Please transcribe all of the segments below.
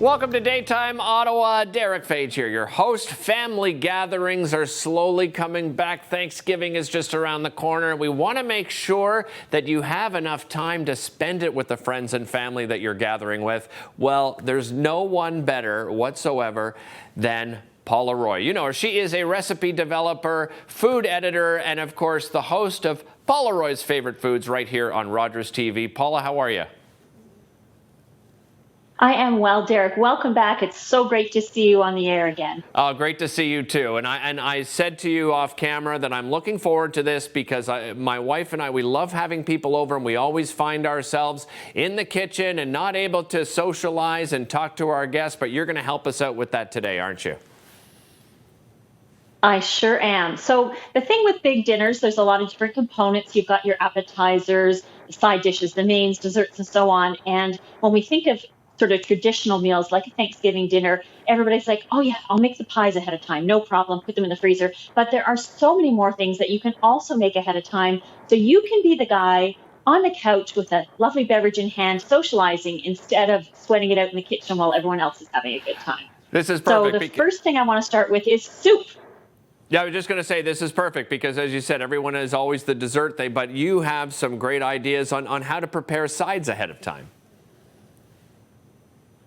Welcome to Daytime Ottawa. Derek Fage here, your host. Family gatherings are slowly coming back. Thanksgiving is just around the corner. We want to make sure that you have enough time to spend it with the friends and family that you're gathering with. Well, there's no one better whatsoever than Paula Roy. You know her. She is a recipe developer, food editor, and of course the host of Paula Roy's Favorite Foods right here on Rogers TV. Paula, how are you? I am well, Derek. Welcome back. It's so great to see you on the air again. Oh, great to see you too. And I said to you off camera that I'm looking forward to this because my wife and I, we love having people over, and we always find ourselves in the kitchen and not able to socialize and talk to our guests. But you're going to help us out with that today, aren't you? I sure am. So the thing with big dinners, there's a lot of different components. You've got your appetizers, the side dishes, the mains, desserts, and so on. And when we think of sort of traditional meals like a Thanksgiving dinner, everybody's like, oh yeah, I'll make the pies ahead of time. No problem. Put them in the freezer. But there are so many more things that you can also make ahead of time. So you can be the guy on the couch with a lovely beverage in hand, socializing instead of sweating it out in the kitchen while everyone else is having a good time. This is perfect. So the first thing I want to start with is soup. Yeah, I was just going to say this is perfect because, as you said, everyone is always the dessert thing, but you have some great ideas on how to prepare sides ahead of time.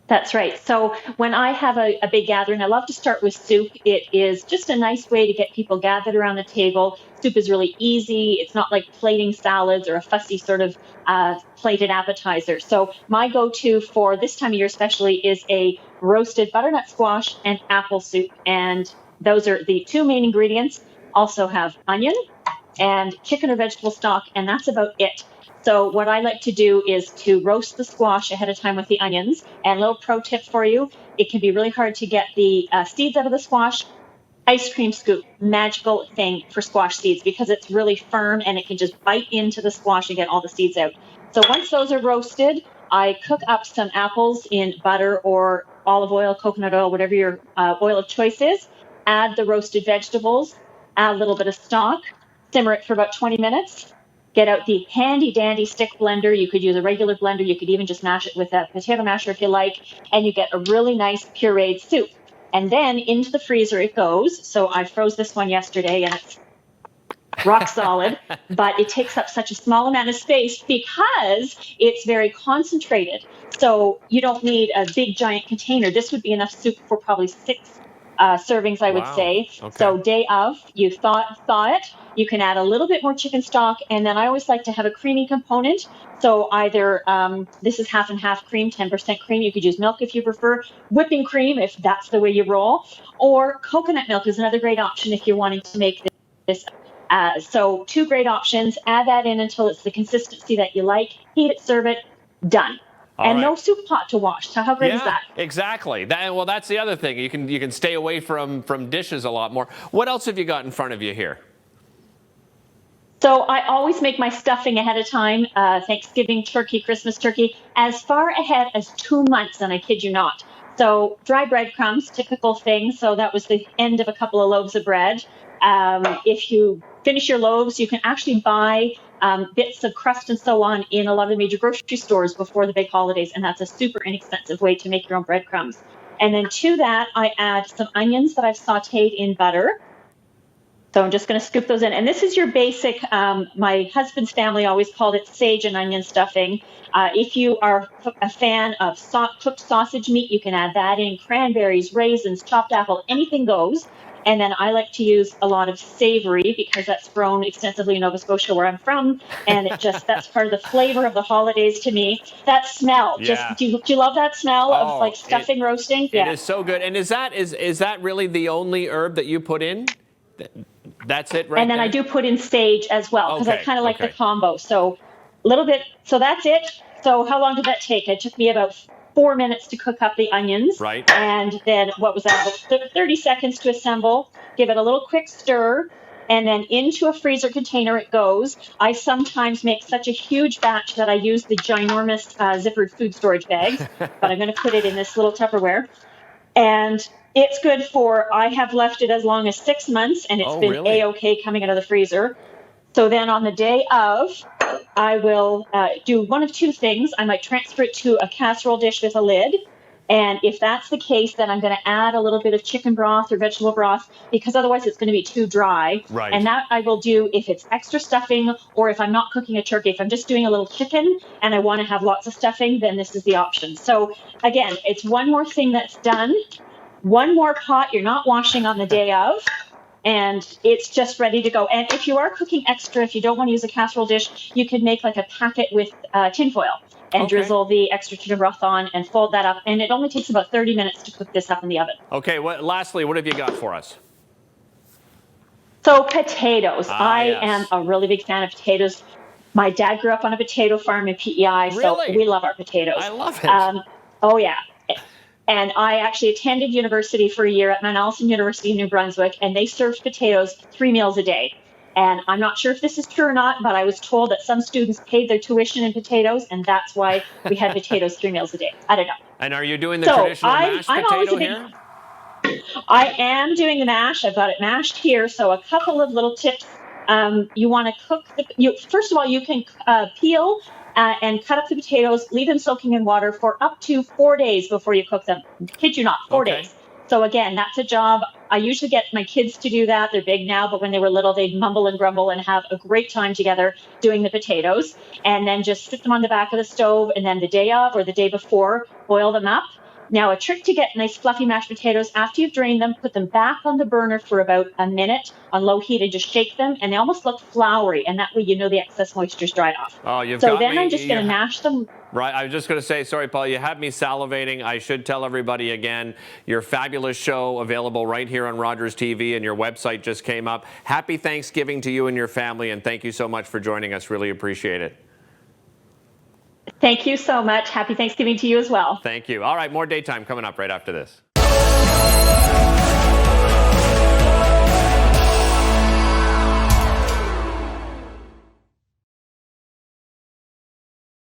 That's right. So when I have a big gathering, I love to start with soup. It is just a nice way to get people gathered around the table. Soup is really easy. It's not like plating salads or a fussy sort of plated appetizer. So my go-to for this time of year especially is a roasted butternut squash and apple soup. And those are the two main ingredients. Also have onion and chicken or vegetable stock, and that's about it. So what I like to do is to roast the squash ahead of time with the onions. And a little pro tip for you, it can be really hard to get the seeds out of the squash. Ice cream scoop, magical thing for squash seeds because it's really firm and it can just bite into the squash and get all the seeds out. So once those are roasted, I cook up some apples in butter or olive oil, coconut oil, whatever your oil of choice is. Add the roasted vegetables, add a little bit of stock, simmer it for about 20 minutes. Get out the handy dandy stick blender. You could use a regular blender. You could even just mash it with a potato masher if you like, and you get a really nice pureed soup. And then into the freezer it goes. So I froze this one yesterday and it's rock solid, but it takes up such a small amount of space because it's very concentrated. So you don't need a big giant container. This would be enough soup for probably 6 servings, I would say. Okay. So day of, you thaw it. You can add a little bit more chicken stock, and then I always like to have a creamy component. So either this is half and half cream, 10% cream. You could use milk if you prefer, whipping cream if that's the way you roll, or coconut milk is another great option if you're wanting to make this. So 2 great options. Add that in until it's the consistency that you like. Heat it, serve it, done. And no soup pot to wash. So how great is that? Exactly. Well, that's the other thing. You can stay away from dishes a lot more. What else have you got in front of you here? So I always make my stuffing ahead of time. Thanksgiving turkey, Christmas turkey, as far ahead as 2 months, and I kid you not. So dry breadcrumbs, typical thing. So that was the end of a couple of loaves of bread. If you finish your loaves, you can actually buy bits of crust and so on in a lot of the major grocery stores before the big holidays, and that's a super inexpensive way to make your own breadcrumbs. And then to that, I add some onions that I've sautéed in butter. So I'm just going to scoop those in. And this is your basic, my husband's family always called it sage and onion stuffing. If you are a fan of cooked sausage meat, you can add that in, cranberries, raisins, chopped apple, anything goes. And then I like to use a lot of savory because that's grown extensively in Nova Scotia where I'm from. And that's part of the flavor of the holidays to me. That smell, do you love that smell of like stuffing roasting? It is so good. And is that really the only herb that you put in? That's it right And then there? I do put in sage as well because I kind of like the combo. So a little bit, so that's it. So how long did that take? It took me about 4 minutes to cook up the onions. Right. And then what was that? About 30 seconds to assemble. Give it a little quick stir. And then into a freezer container it goes. I sometimes make such a huge batch that I use the ginormous zippered food storage bags. But I'm going to put it in this little Tupperware. And it's good for, I have left it as long as 6 months. And it's been really? A-okay coming out of the freezer. So then on the day of, I will do one of two things. I might transfer it to a casserole dish with a lid, And if that's the case, then I'm going to add a little bit of chicken broth or vegetable broth, because otherwise it's going to be too dry. Right. And that I will do if it's extra stuffing, or if I'm not cooking a turkey. If I'm just doing a little chicken and I want to have lots of stuffing, then this is the option. So again, it's one more thing that's done. One more pot you're not washing on the day of, and it's just ready to go. And if you are cooking extra, if you don't want to use a casserole dish, you can make like a packet with tinfoil and drizzle the extra chicken broth on and fold that up. And it only takes about 30 minutes to cook this up in the oven. Okay, lastly, what have you got for us? So potatoes. I yes. am a really big fan of potatoes. My dad grew up on a potato farm in PEI, so Really? we love our potatoes. I love it. Oh, yeah. And I actually attended university for a year at Mount Allison University in New Brunswick, and they served potatoes 3 meals a day. And I'm not sure if this is true or not, but I was told that some students paid their tuition in potatoes, and that's why we had potatoes 3 meals a day. I don't know. And are you doing the traditional mashed potato here? I am doing the mash. I've got it mashed here. So a couple of little tips. You want to cook first of all, you can peel and cut up the potatoes, leave them soaking in water for up to 4 days before you cook them. Kid you not, 4 days. So again, that's a job. I usually get my kids to do that. They're big now, but when they were little, they'd mumble and grumble and have a great time together doing the potatoes. And then just stick them on the back of the stove, and then the day of or the day before, boil them up. Now, a trick to get nice fluffy mashed potatoes, after you've drained them, put them back on the burner for about a minute on low heat and just shake them, and they almost look floury, and that way you know the excess moisture's dried off. Oh, you've so got then me. I'm just going to mash them. Right. I was just going to say, sorry, Paul, you had me salivating. I should tell everybody again, your fabulous show available right here on Rogers TV, and your website just came up. Happy Thanksgiving to you and your family, and thank you so much for joining us. Really appreciate it. Thank you so much. Happy Thanksgiving to you as well. Thank you. All right, more daytime coming up right after this.